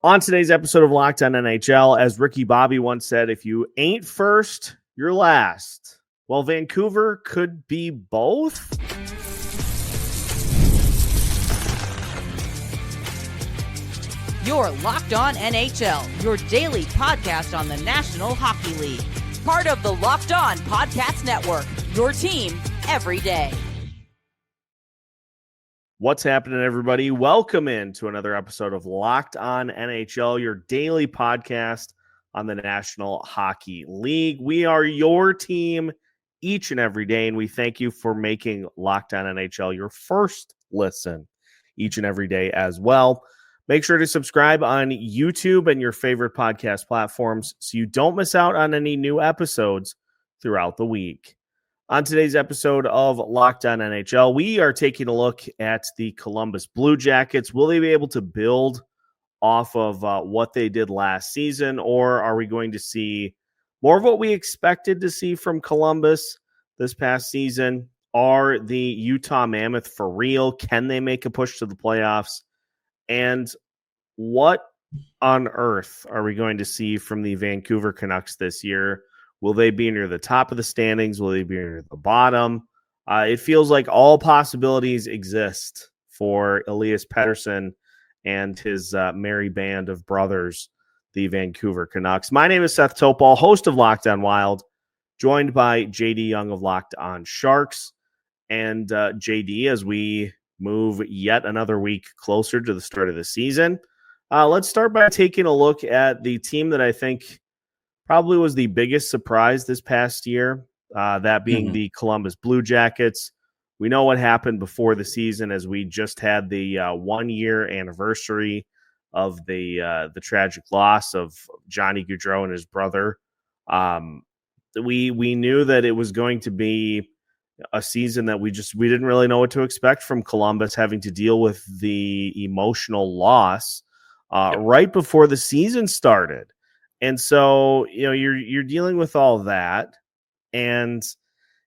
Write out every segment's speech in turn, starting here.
On today's episode of Locked On NHL, as Ricky Bobby once said, if you ain't first, you're last. Well, Vancouver could be both. You're Locked On NHL, your daily podcast on the National Hockey League. Part of the Locked On Podcast Network, your team every day. What's happening, everybody? Welcome in to another episode of Locked On NHL, your daily podcast on the National Hockey League. We are your team each and every day, and we thank you for making Locked On NHL your first listen each and every day as well. Make sure to subscribe on YouTube and your favorite podcast platforms so you don't miss out on any new episodes throughout the week. On today's episode of Locked On NHL, we are taking a look at the Columbus Blue Jackets. Will they be able to build off of what they did last season, or are we going to see more of what we expected to see from Columbus this past season? Are the Utah Mammoth for real? Can they make a push to the playoffs? And what on earth are we going to see from the Vancouver Canucks this year? Will they be near the top of the standings? Will they be near the bottom? It feels like all possibilities exist for Elias Petterson and his merry band of brothers, the Vancouver Canucks. My name is Seth Toupal, host of Locked On Wild, joined by JD Young of Locked On Sharks. And JD, as we move yet another week closer to the start of the season, let's start by taking a look at the team that I think probably was the biggest surprise this past year, that being the Columbus Blue Jackets. We know what happened before the season, as we just had the 1-year anniversary of the tragic loss of Johnny Gaudreau and his brother. We knew that it was going to be a season that we didn't really know what to expect from Columbus, having to deal with the emotional loss right before the season started. And so, you're dealing with all that, and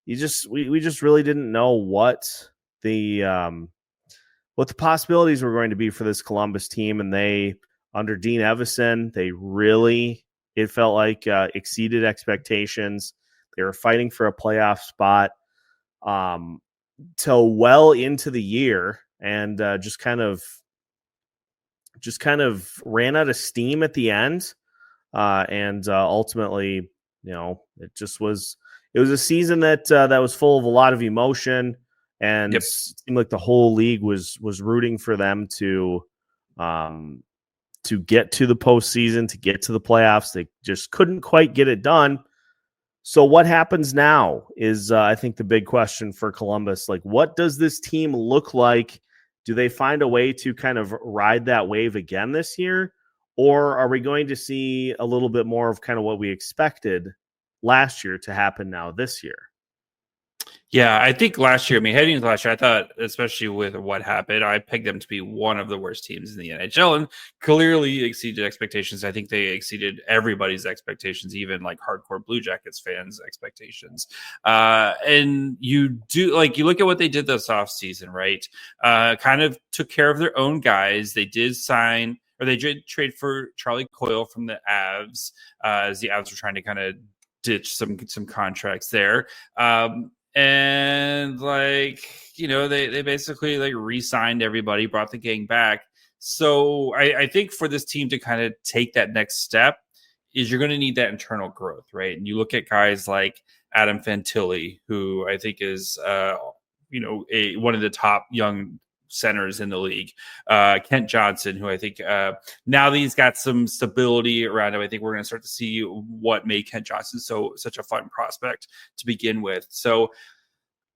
we just really didn't know what the possibilities were going to be for this Columbus team. And they, under Dean Evason, it felt like exceeded expectations. They were fighting for a playoff spot till well into the year, and just kind of ran out of steam at the end. And ultimately, it was a season that was full of a lot of emotion, and it seemed like the whole league was rooting for them to get to the postseason, to get to the playoffs. They just couldn't quite get it done. So what happens now is, I think, the big question for Columbus. Like, what does this team look like? Do they find a way to kind of ride that wave again this year? Or are we going to see a little bit more of kind of what we expected last year to happen now this year? Yeah, I think last year, heading into last year, I thought, especially with what happened, I pegged them to be one of the worst teams in the NHL and clearly exceeded expectations. I think they exceeded everybody's expectations, even like hardcore Blue Jackets fans' expectations. And you look at what they did this offseason, right? Kind of took care of their own guys. They did sign, or they did trade for Charlie Coyle from the Avs, as the Avs were trying to kind of ditch some contracts there. And they basically re-signed everybody, brought the gang back. So I think for this team to kind of take that next step is you're going to need that internal growth, right? And you look at guys like Adam Fantilli, who I think is one of the top young centers in the league. Kent Johnson, who I think now that he's got some stability around him, I think we're going to start to see what made Kent Johnson such a fun prospect to begin with. So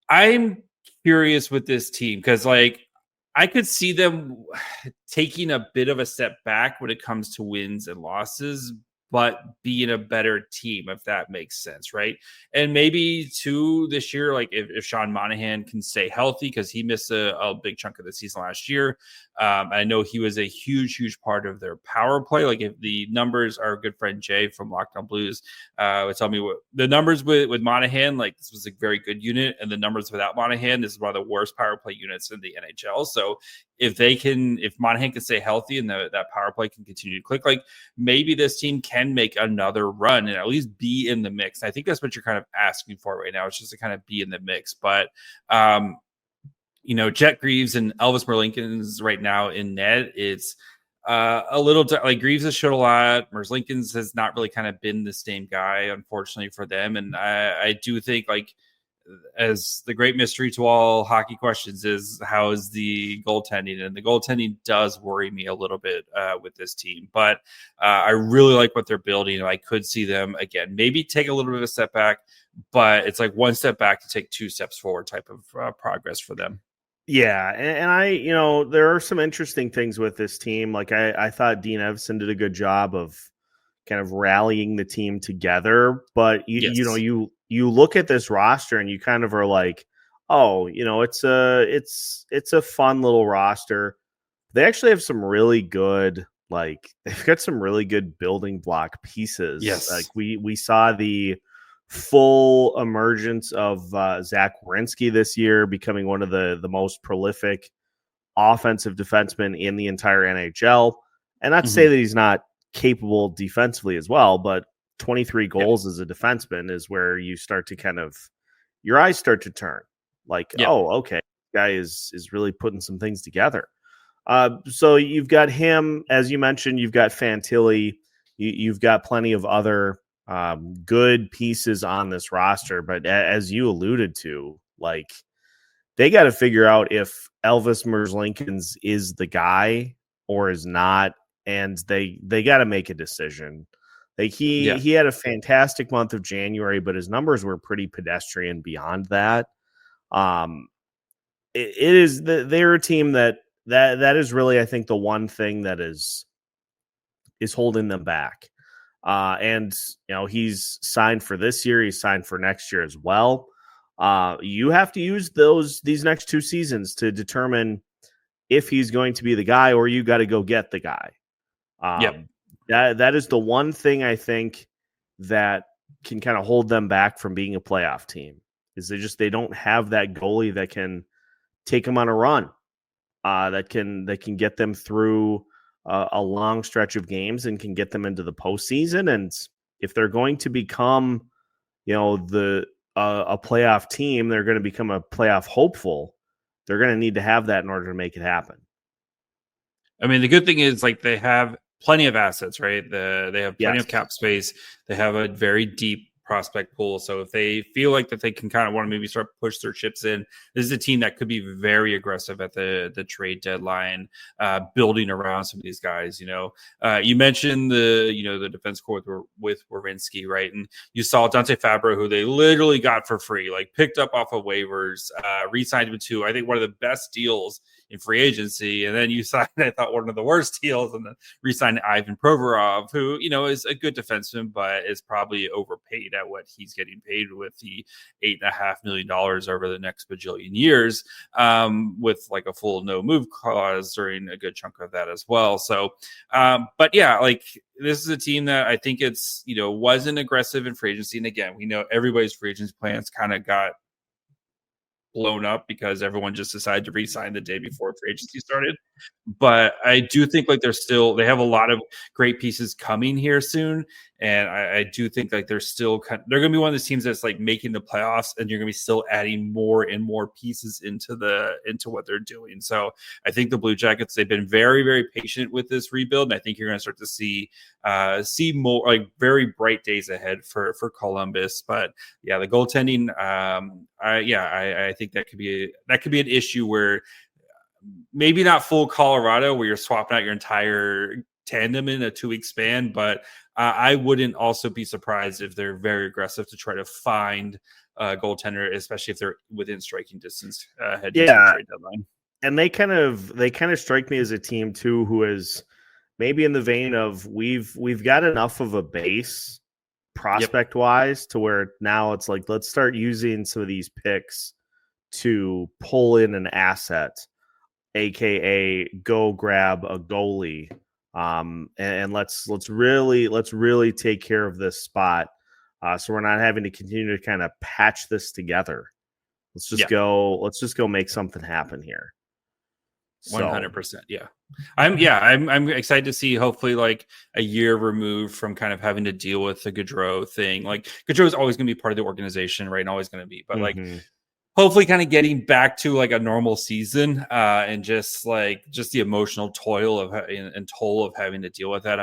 I'm curious with this team, because I could see them taking a bit of a step back when it comes to wins and losses, but being a better team, if that makes sense, right? And maybe too this year, if Sean Monahan can stay healthy, because he missed a big chunk of the season last year, I know he was a huge part of their power play. Like if the numbers, our good friend Jay from Locked On Blues would tell me what the numbers with Monahan, like this was a very good unit, and the numbers without Monahan, this is one of the worst power play units in the NHL. So if Monahan can stay healthy and that power play can continue to click, like maybe this team can make another run and at least be in the mix. I think that's what you're kind of asking for right now. It's just to kind of be in the mix. But Jet Greaves and Elvis Merzlikins right now in net, it's a little like Greaves has showed a lot. Merzlikins has not really kind of been the same guy, unfortunately for them. And I do think, like, as the great mystery to all hockey questions is, how is the goaltending? And the goaltending does worry me a little bit with this team, but I really like what they're building. I could see them again, maybe take a little bit of a step back, but it's like one step back to take two steps forward type of progress for them. Yeah, and there are some interesting things with this team. Like I thought Dean Evason did a good job of kind of rallying the team together, but you look at this roster and you kind of are like, oh, it's a fun little roster. They actually have some really good, like they've got some really good building block pieces. Yes, like we saw the full emergence of Zach Werenski this year, becoming one of the most prolific offensive defensemen in the entire NHL. And not to say that he's not capable defensively as well, but 23 goals as a defenseman is where you start to kind of, your eyes start to turn. Like, oh, okay, guy is really putting some things together. So you've got him, as you mentioned, you've got Fantilli, you've got plenty of other good pieces on this roster, but as you alluded to, like they got to figure out if Elvis Merzlikins is the guy or is not, and they got to make a decision. Like he had a fantastic month of January, but his numbers were pretty pedestrian beyond that. They're a team that is really, I think, the one thing that is holding them back. And he's signed for this year. He's signed for next year as well. You have to use these next two seasons to determine if he's going to be the guy, or you got to go get the guy. That is the one thing I think that can kind of hold them back from being a playoff team, is they don't have that goalie that can take them on a run, that can get them through a long stretch of games and can get them into the postseason. And if they're going to become, a playoff team, they're going to become a playoff hopeful. They're going to need to have that in order to make it happen. I mean, the good thing is, like, they have plenty of assets, right? They have plenty of cap space. They have a very deep prospect pool. So if they feel like that they can kind of want to maybe start push their chips in, this is a team that could be very aggressive at the trade deadline, building around some of these guys. You mentioned the defense core with Werenski, right? And you saw Dante Fabro, who they literally got for free, like picked up off of waivers, re-signed him to, I think, one of the best deals in free agency. And then you signed, I thought, one of the worst deals, and then re-signed Ivan Provorov, who, is a good defenseman, but is probably overpaid at what he's getting paid with the $8.5 million over the next bajillion years, with like a full no move clause during a good chunk of that as well. So, but yeah, like this is a team that I think it's, wasn't aggressive in free agency. And again, we know everybody's free agency plans kind of got blown up because everyone just decided to re-sign the day before free agency started. But I do think like they have a lot of great pieces coming here soon. And I do think like they're going to be one of those teams that's like making the playoffs, and you're going to be still adding more and more pieces into what they're doing. So I think the Blue Jackets, they've been very, very patient with this rebuild. And I think you're going to start to see more like very bright days ahead for Columbus. But yeah, the goaltending, I think that could be an issue where maybe not full Colorado where you're swapping out your entire tandem in a 2-week span, but I wouldn't also be surprised if they're very aggressive to try to find a goaltender, especially if they're within striking distance heading to the trade deadline. And they kind of strike me as a team too, who is maybe in the vein of we've got enough of a base prospect wise to where now it's like, let's start using some of these picks to pull in an asset. aka go grab a goalie, and let's really take care of this spot, so we're not having to continue to kind of patch this together. Let's just go make something happen here. 100%. Yeah. I'm excited to see, hopefully, like a year removed from kind of having to deal with the Gaudreau thing. Like Gaudreau is always going to be part of the organization, right? And always going to be, but like hopefully kind of getting back to like a normal season, and just the emotional toil of and toll of having to deal with that.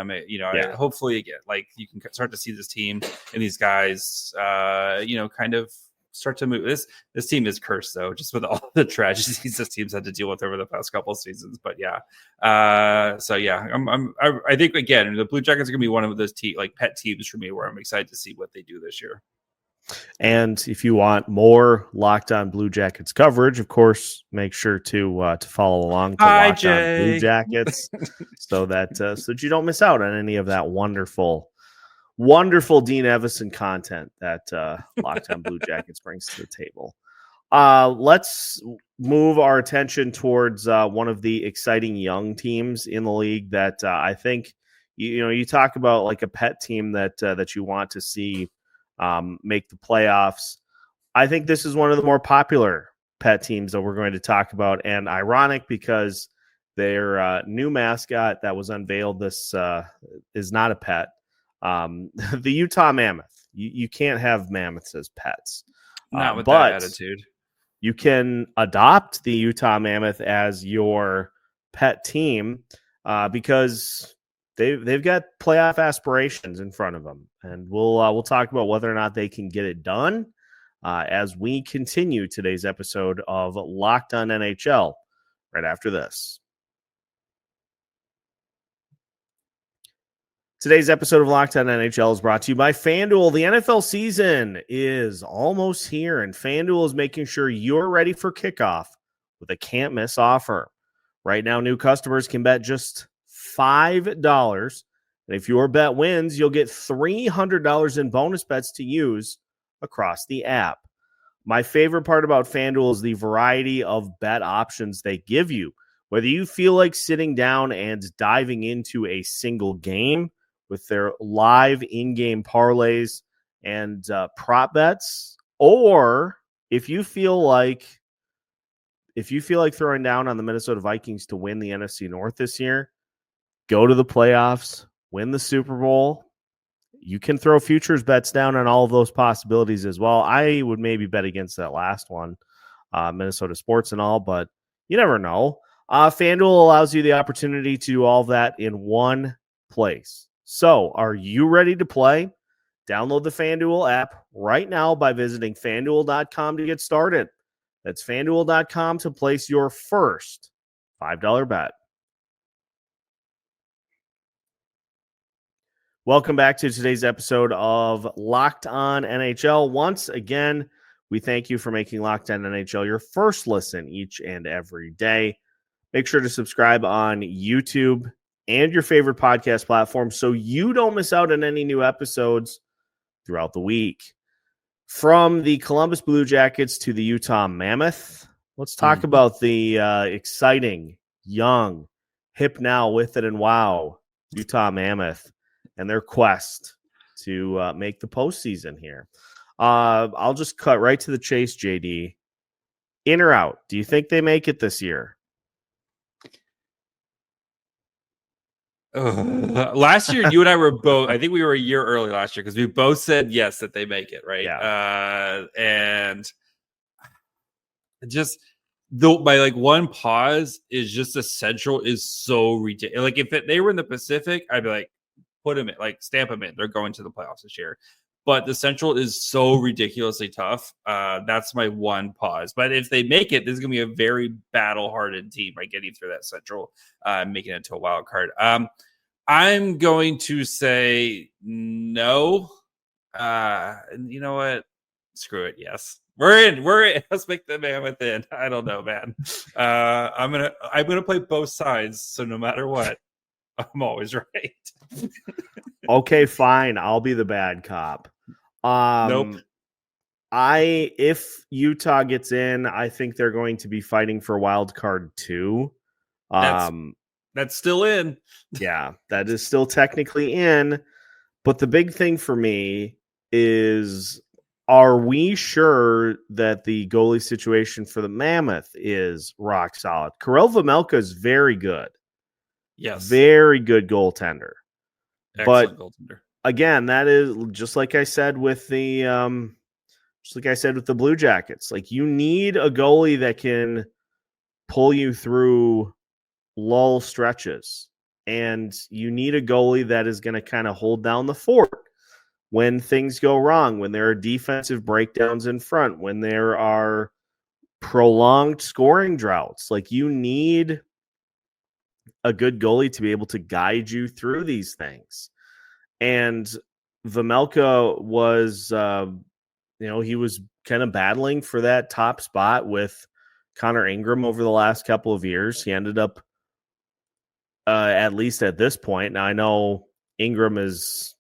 Hopefully again, like you can start to see this team and these guys, kind of start to move. This team is cursed though, just with all the tragedies this team's had to deal with over the past couple of seasons. But I think again the Blue Jackets are gonna be one of those pet teams for me, where I'm excited to see what they do this year. And if you want more Locked On Blue Jackets coverage, of course, make sure to follow along to Locked On Blue Jackets, so that you don't miss out on any of that wonderful Dean Evason content that Locked On Blue Jackets brings to the table. Let's move our attention towards one of the exciting young teams in the league that I think you talk about, like a pet team that you want to see make the playoffs. I think this is one of the more popular pet teams that we're going to talk about, and ironic because their new mascot that was unveiled this is not a pet. The Utah Mammoth. You can't have mammoths as pets. Not with that attitude. You can adopt the Utah Mammoth as your pet team because they've got playoff aspirations in front of them, and we'll talk about whether or not they can get it done as we continue today's episode of Locked On NHL right after this. Today's episode of Locked On NHL is brought to you by FanDuel. The NFL season is almost here, and FanDuel is making sure you're ready for kickoff with a can't-miss offer. Right now, new customers can bet just $5, and if your bet wins, you'll get $300 in bonus bets to use across the app. My favorite part about FanDuel is the variety of bet options they give you. Whether you feel like sitting down and diving into a single game with their live in-game parlays and prop bets, or if you feel like throwing down on the Minnesota Vikings to win the NFC North this year, go to the playoffs, win the Super Bowl, you can throw futures bets down on all of those possibilities as well. I would maybe bet against that last one, Minnesota sports and all, but you never know. FanDuel allows you the opportunity to do all of that in one place. So, are you ready to play? Download the FanDuel app right now by visiting FanDuel.com to get started. That's FanDuel.com to place your first $5 bet. Welcome back to today's episode of Locked On NHL. Once again, we thank you for making Locked On NHL your first listen each and every day. Make sure to subscribe on YouTube and your favorite podcast platform so you don't miss out on any new episodes throughout the week. From the Columbus Blue Jackets to the Utah Mammoth, let's talk about the exciting, young, hip now, with it and wow, Utah Mammoth and their quest to make the postseason here. I'll just cut right to the chase, JD. In or out? Do you think they make it this year? Last year, you and I were both, I think we were a year early last year because we both said yes, that they make it, right? Yeah. And just my one pause is just the Central is so ridiculous. Like if they were in the Pacific, I'd be like, put them in, stamp them in. They're going to the playoffs this year. But the Central is so ridiculously tough. That's my one pause. But if they make it, this is going to be a very battle-hardened team, right? Getting through that Central, making it to a wild card. I'm going to say no. You know what? Screw it. Yes, we're in. Let's make the Mammoth in. I don't know, man. I'm gonna play both sides. So no matter what, I'm always right. Okay, fine. I'll be the bad cop. Nope. If Utah gets in, I think they're going to be fighting for wild card 2. That's still in. Yeah, that is still technically in. But the big thing for me is, are we sure that the goalie situation for the Mammoth is rock solid? Karel Vejmelka is very good. Yes. Very good goaltender. Excellent goaltender. Again, that is just like I said with the Blue Jackets. Like, you need a goalie that can pull you through lull stretches, and you need a goalie that is going to kind of hold down the fort when things go wrong, when there are defensive breakdowns in front, when there are prolonged scoring droughts. Like, you need a good goalie to be able to guide you through these things. And Vejmelka was, he was kind of battling for that top spot with Connor Ingram over the last couple of years. He ended up, at least at this point. Now, I know Ingram is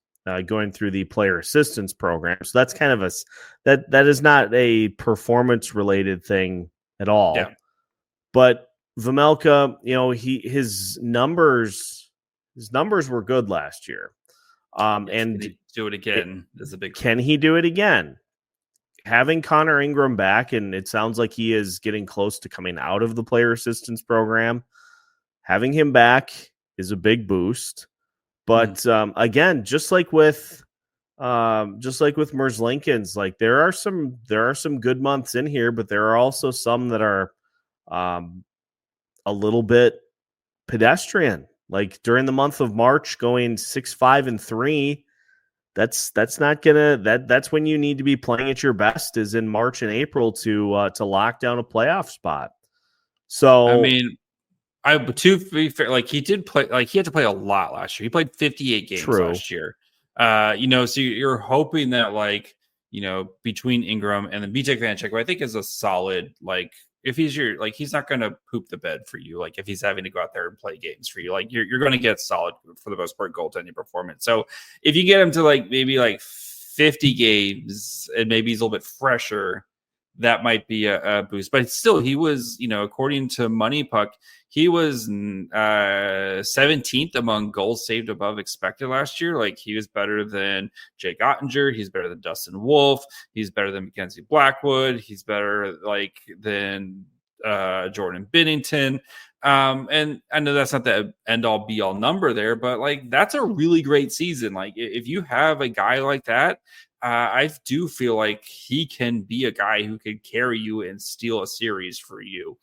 going through the player assistance program, so that's kind of that is not a performance related thing at all. Yeah. But Vejmelka, his numbers were good last year. And can he do it again is a big can he do it again? Having Connor Ingram back, and it sounds like he is getting close to coming out of the player assistance program. Having him back is a big boost. But again, just like with Merzlikins, like there are some good months in here, but there are also some that are a little bit pedestrian. Like during the month of March, going 6-5-3, that's not gonna that's when you need to be playing at your best, is in March and April to lock down a playoff spot. So I mean, to be fair, like he did play, like he had to play a lot last year. He played 58 games last year. So you're hoping that, like, between Ingram and then BJ Vanchek, who I think is a solid, like, if he's he's not going to poop the bed for you. Like, if he's having to go out there and play games for you, like you're going to get solid, for the most part, goaltending performance. So if you get him to maybe 50 games and maybe he's a little bit fresher, that might be a boost. But still, he was, according to Money Puck, he was 17th among goals saved above expected last year. Like, he was better than Jake Ottinger. He's better than Dustin Wolf. He's better than Mackenzie Blackwood. He's better than Jordan Binnington. And I know that's not the end all be all number there, but that's a really great season. Like, if you have a guy like that, I do feel like he can be a guy who can carry you and steal a series for you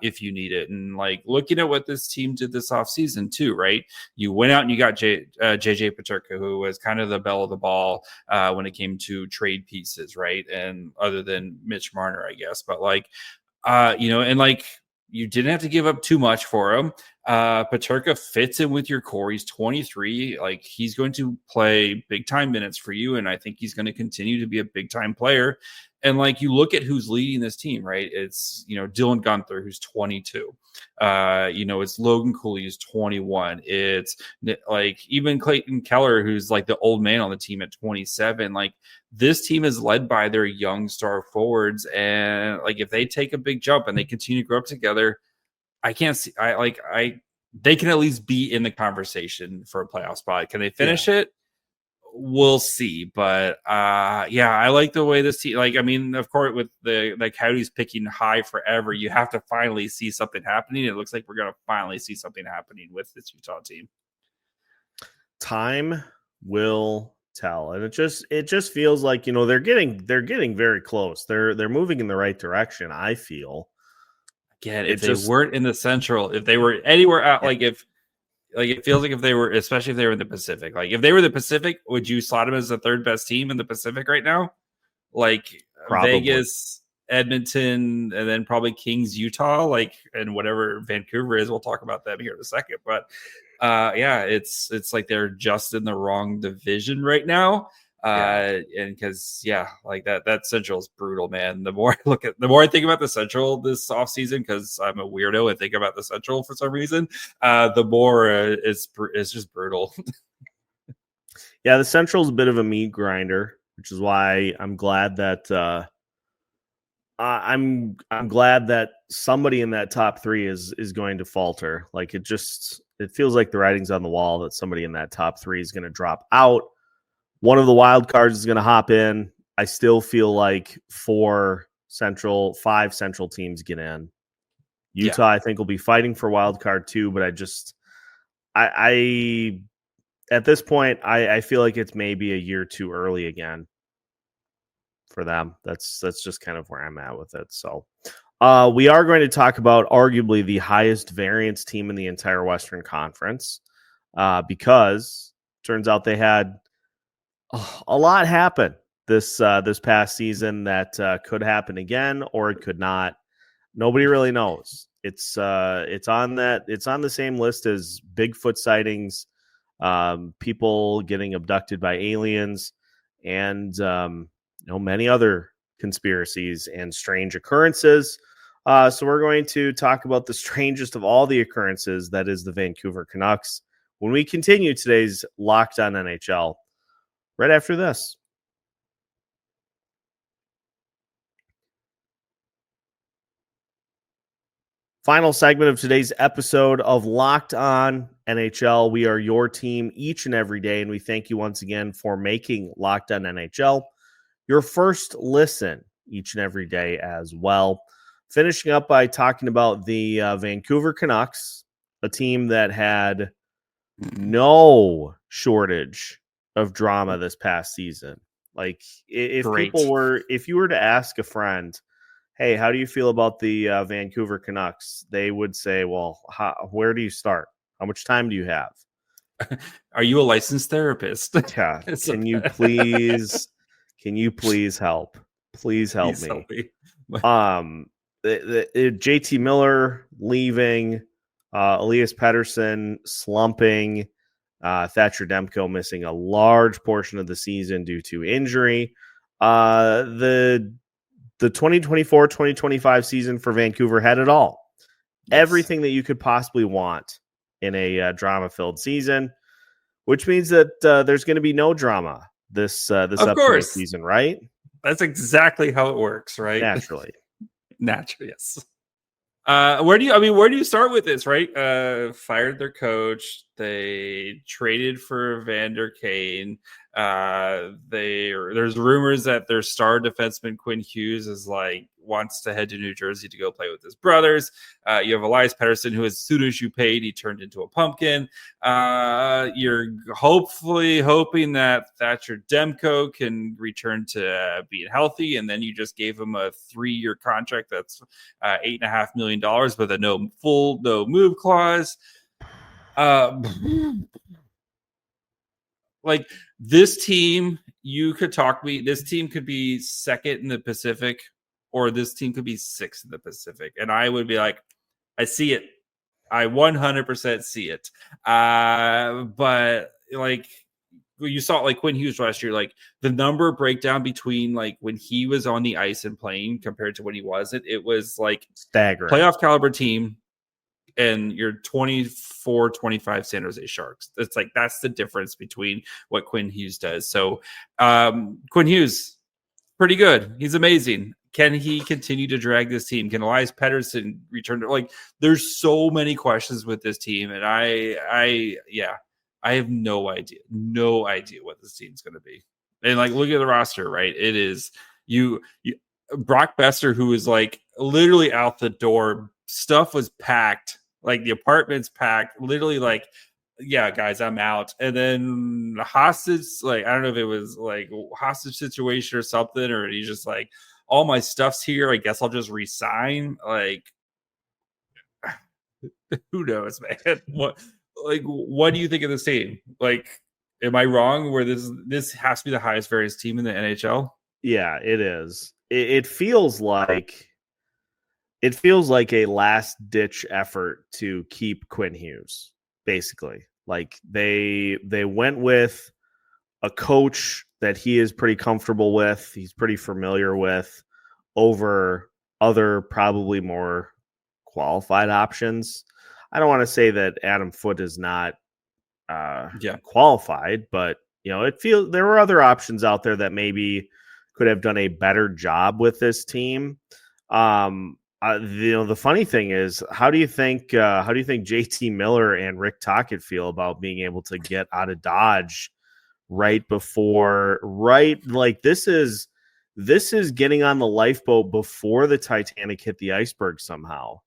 if you need it. And looking at what this team did this offseason too, right? You went out and you got JJ Peterka, who was kind of the belle of the ball when it came to trade pieces, right? And other than Mitch Marner, I guess, but you didn't have to give up too much for him. Peterka fits in with your core. He's 23. He's going to play big time minutes for you. And I think he's going to continue to be a big time player. And you look at who's leading this team, right? It's, Dylan Guenther, who's 22. It's Logan Cooley, who's 21. It's even Clayton Keller, who's the old man on the team at 27. This team is led by their young star forwards. And if they take a big jump and they continue to grow up together, I can't see, they can at least be in the conversation for a playoff spot. Can they finish it? We'll see. But I like the way this team, of course, with the Coyotes picking high forever, you have to finally see something happening. It looks like we're going to finally see something happening with this Utah team. Time will tell. And it just feels like, they're getting very close. They're moving in the right direction, I feel. Again, if they weren't in the Central, if they were anywhere out, it feels like if they were, especially if they were in the Pacific, if they were the Pacific, would you slot them as the third best team in the Pacific right now? Probably. Vegas, Edmonton, and then probably Kings, Utah, and whatever Vancouver is. We'll talk about them here in a second. But it's like they're just in the wrong division right now. And because that Central is brutal, man. The more I think about the Central this offseason, because I'm a weirdo and think about the Central for some reason, the more it's just brutal. Yeah, the Central is a bit of a meat grinder, which is why I'm glad that I'm glad that somebody in that top three is going to falter. Like it feels like the writing's on the wall that somebody in that top three is going to drop out. One of the wild cards is going to hop in. I still feel like 5 central teams get in. Utah, I think, will be fighting for wild card too, but I at this point, I feel like it's maybe a year too early again for them. That's just kind of where I'm at with it. So we are going to talk about arguably the highest variance team in the entire Western Conference because turns out they had a lot happen this past season that could happen again or it could not. Nobody really knows. It's on the same list as Bigfoot sightings, people getting abducted by aliens, and many other conspiracies and strange occurrences. So we're going to talk about the strangest of all the occurrences, that is the Vancouver Canucks, when we continue today's Locked On NHL right after this. Final segment of today's episode of Locked On NHL. We are your team each and every day, and we thank you once again for making Locked On NHL your first listen each and every day as well. Finishing up by talking about the Vancouver Canucks, a team that had no shortage of drama this past season. Like if you were to ask a friend, hey, how do you feel about the Vancouver Canucks? They would say, well, where do you start? How much time do you have? Are you a licensed therapist? Yeah. Can you please help? Please help me. JT Miller leaving, Elias Petterson slumping, Thatcher Demko missing a large portion of the season due to injury. The 2024-2025 season for Vancouver had it all. Yes. Everything that you could possibly want in a drama-filled season, which means that there's going to be no drama this upcoming season, right? That's exactly how it works, right? Naturally, yes. Where do you start with this, right? Fired their coach. They traded for Evander Kane. There's rumors that their star defenseman Quinn Hughes wants to head to New Jersey to go play with his brothers. You have Elias Petterson, who as soon as you paid, he turned into a pumpkin. You're hoping that Thatcher Demko can return to being healthy, and then you just gave him a 3-year contract that's $8.5 million with a no move clause. Like this team, this team could be second in the Pacific, or this team could be sixth in the Pacific. And I would be like, I see it. I 100% see it. But like you saw like Quinn Hughes last year, like the number breakdown between like when he was on the ice and playing compared to when he wasn't, it was like staggering. Playoff caliber team and your 24-25 San Jose Sharks. It's like that's the difference between what Quinn Hughes does. So Quinn Hughes, pretty good. He's amazing. Can he continue to drag this team? Can Elias Petterson return to there's so many questions with this team, and I have no idea what this team's going to be. And like, look at the roster, right? It is you Brock Besser, who is like literally out the door. Stuff was packed, like the apartment's packed, literally like, yeah, guys, I'm out. And then the hostage, like, I don't know if it was like hostage situation or something, or he's just like, all my stuff's here. I guess I'll just resign. Like, who knows, man? What do you think of this team? Like, am I wrong where this has to be the highest variance team in the NHL? Yeah, it is. It feels like a last-ditch effort to keep Quinn Hughes, basically. Like, they went with a coach that he is pretty comfortable with, he's pretty familiar with, over other probably more qualified options. I don't want to say that Adam Foote is not qualified, but it feels there were other options out there that maybe could have done a better job with this team. The funny thing is, how do you think JT Miller and Rick Tocchet feel about being able to get out of Dodge right before, like this is getting on the lifeboat before the Titanic hit the iceberg somehow,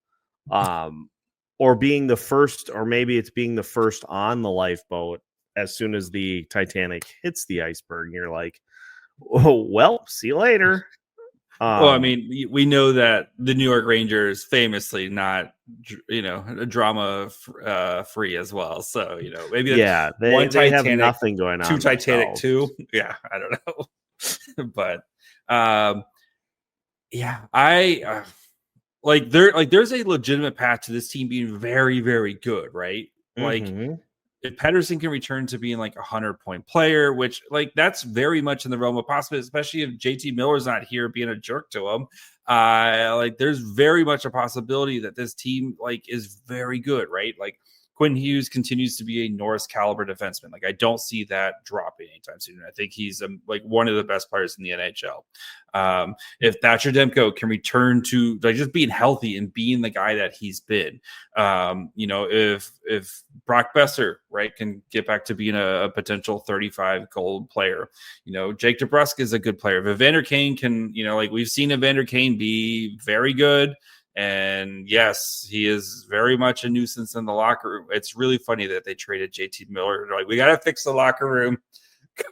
or being the first, or maybe it's being the first on the lifeboat as soon as the Titanic hits the iceberg, and you're like, oh well, see you later. Well, I mean, we know that the New York Rangers famously not, drama free as well. So, maybe they have nothing going on. Two Titanic, too. Yeah, I don't know. But, I there's a legitimate path to this team being very, very good, right? Like, if Pettersson can return to being like a 100-point player, which that's very much in the realm of possibility, especially if JT Miller's not here being a jerk to him. There's very much a possibility that this team is very good, right? Like Quinn Hughes continues to be a Norris caliber defenseman. Like I don't see that dropping anytime soon. I think he's one of the best players in the NHL. If Thatcher Demko can return to just being healthy and being the guy that he's been, if Brock Besser, right, can get back to being a potential 35 goal player, Jake DeBrusk is a good player. If Evander Kane can, we've seen Evander Kane be very good. And yes, he is very much a nuisance in the locker room. It's really funny that they traded JT Miller. They're like, we got to fix the locker room.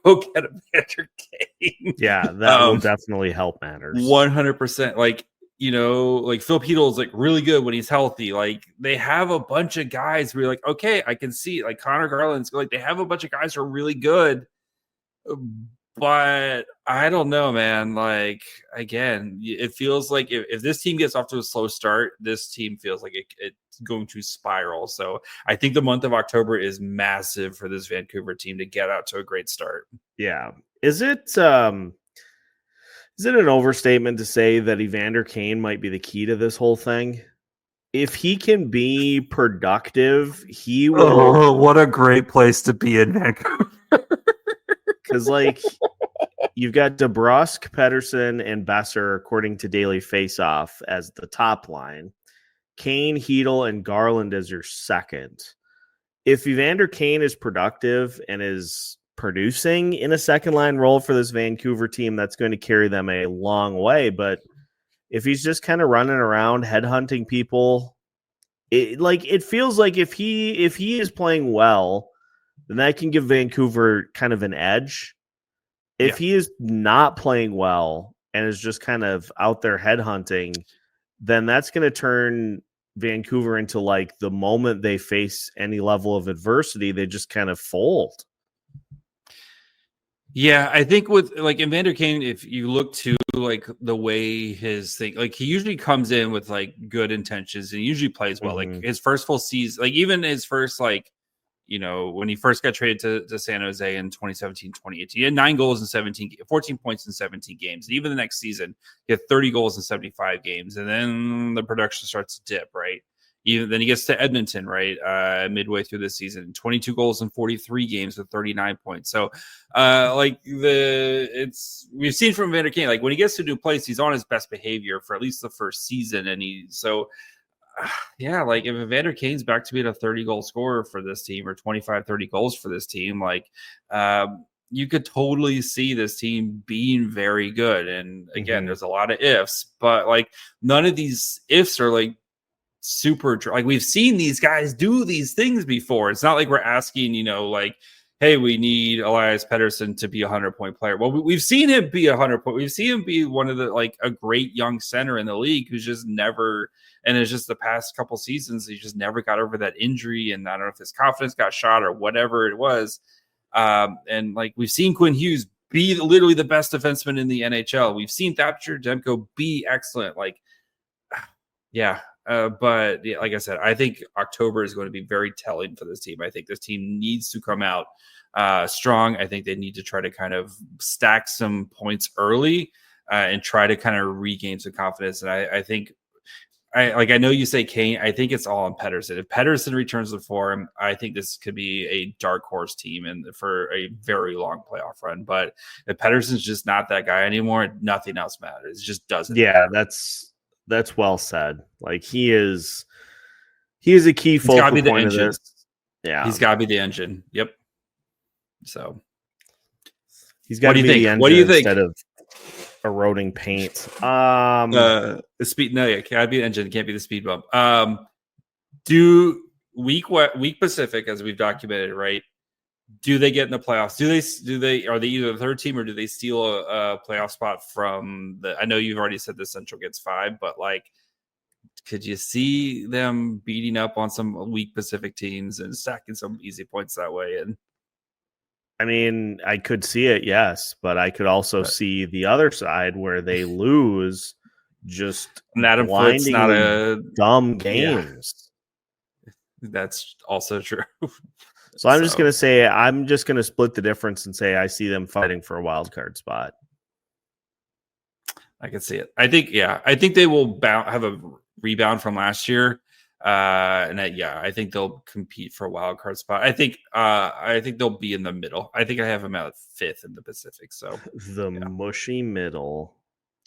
Go get Evander Kane. Yeah, that will definitely help matters. 100%. Phil Petel's really good when he's healthy. They have a bunch of guys where you're like, okay, I can see Connor Garland's they have a bunch of guys who are really good. But I don't know, man. Again, it feels like if this team gets off to a slow start, this team feels like it's going to spiral. So I think the month of October is massive for this Vancouver team to get out to a great start. Yeah. Is it an overstatement to say that Evander Kane might be the key to this whole thing? If he can be productive, he will. Oh, what a great place to be in Vancouver. Because you've got DeBrusk, Pettersson, and Besser, according to Daily Faceoff, as the top line. Kane, Hedel, and Garland as your second. If Evander Kane is productive and is producing in a second line role for this Vancouver team, that's going to carry them a long way. But if he's just kind of running around headhunting people, it feels like if he is playing well, then that can give Vancouver kind of an edge. If he is not playing well and is just kind of out there headhunting, then that's going to turn Vancouver into the moment they face any level of adversity, they just kind of fold. Yeah, I think with Evander Kane, if you look to the way his thing, he usually comes in with good intentions and he usually plays well. His first full season, even his first when he first got traded to San Jose in 2017-2018, he had 9 goals in 14 points in 17 games. And even the next season, he had 30 goals in 75 games. And then the production starts to dip, right? Then he gets to Edmonton, right, midway through the season, 22 goals in 43 games with 39 points. So, we've seen from Evander Kane, when he gets to a new place, he's on his best behavior for at least the first season, and if Evander Kane's back to being a 30-goal scorer for this team or 25, 30 goals for this team, you could totally see this team being very good. And again, there's a lot of ifs, but none of these ifs are super we've seen these guys do these things before. It's not like we're asking, hey, we need Elias Petterson to be a 100-point player. Well, we've seen him be a 100-point. We've seen him be one of the a great young center in the league who's just never. And it's just the past couple seasons, he just never got over that injury. And I don't know if his confidence got shot or whatever it was. And we've seen Quinn Hughes be literally the best defenseman in the NHL. We've seen Thatcher Demko be excellent. But like I said, I think October is going to be very telling for this team. I think this team needs to come out strong. I think they need to try to kind of stack some points early and try to kind of regain some confidence. And I think, I know you say Kane. I think it's all on Pettersson. If Pettersson returns to form, I think this could be a dark horse team and for a very long playoff run. But if Pettersson's just not that guy anymore, nothing else matters. It just doesn't. Yeah, matter. That's well said. Like he is a key focal point of this. Yeah. He's got to be the engine. Yep. So he's got to be the engine what do you think? Instead of eroding paint. The speed. No, yeah, gotta be the engine. Can't be the speed bump. Do week Pacific, as we've documented, right? Do they get in the playoffs? Are they either the third team or do they steal a playoff spot from the? I know you've already said the Central gets 5, but like, could you see them beating up on some weak Pacific teams and stacking some easy points that way? And I mean, I could see it, yes, but I could also see the other side where they lose just blindingly dumb games. Yeah. That's also true. So I'm just going to split the difference and say I see them fighting for a wild card spot. I can see it. I think they will have a rebound from last year. I think they'll compete for a wild card spot. I think they'll be in the middle. I think I have them at 5th in the Pacific. So mushy middle.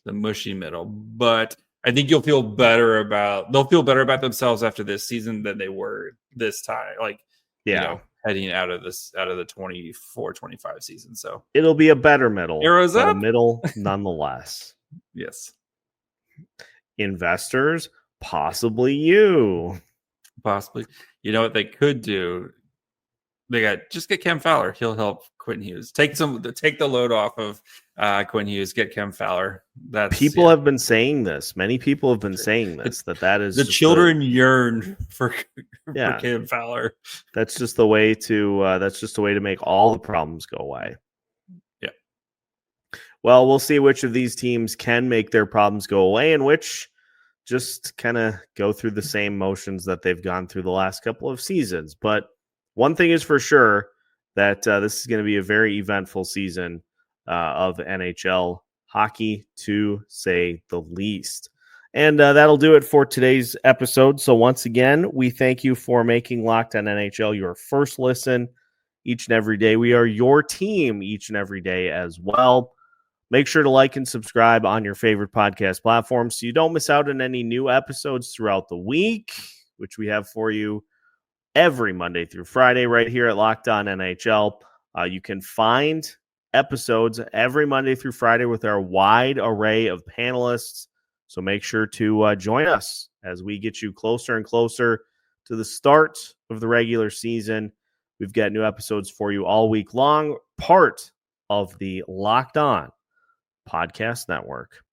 The mushy middle. But I think they'll feel better about themselves after this season than they were this time. Like, heading out of the 24-25 season. So it'll be a better middle. Arrows up. A middle nonetheless. Yes. Investors, possibly you. Possibly. You know what they could do? Just get Cam Fowler. He'll help Quinn Hughes. Take the load off of Quinn Hughes. Get Cam Fowler. People have been saying this. Many people have been saying this. That is the children yearn for Cam Fowler. That's just the way to make all the problems go away. Yeah. Well, we'll see which of these teams can make their problems go away and which just kind of go through the same motions that they've gone through the last couple of seasons. But one thing is for sure, that this is going to be a very eventful season of NHL hockey, to say the least. And that'll do it for today's episode. So once again, we thank you for making Locked On NHL your first listen each and every day. We are your team each and every day as well. Make sure to like and subscribe on your favorite podcast platform so you don't miss out on any new episodes throughout the week, which we have for you every Monday through Friday right here at Locked On NHL. You can find episodes every Monday through Friday with our wide array of panelists. So make sure to join us as we get you closer and closer to the start of the regular season. We've got new episodes for you all week long, part of the Locked On Podcast Network.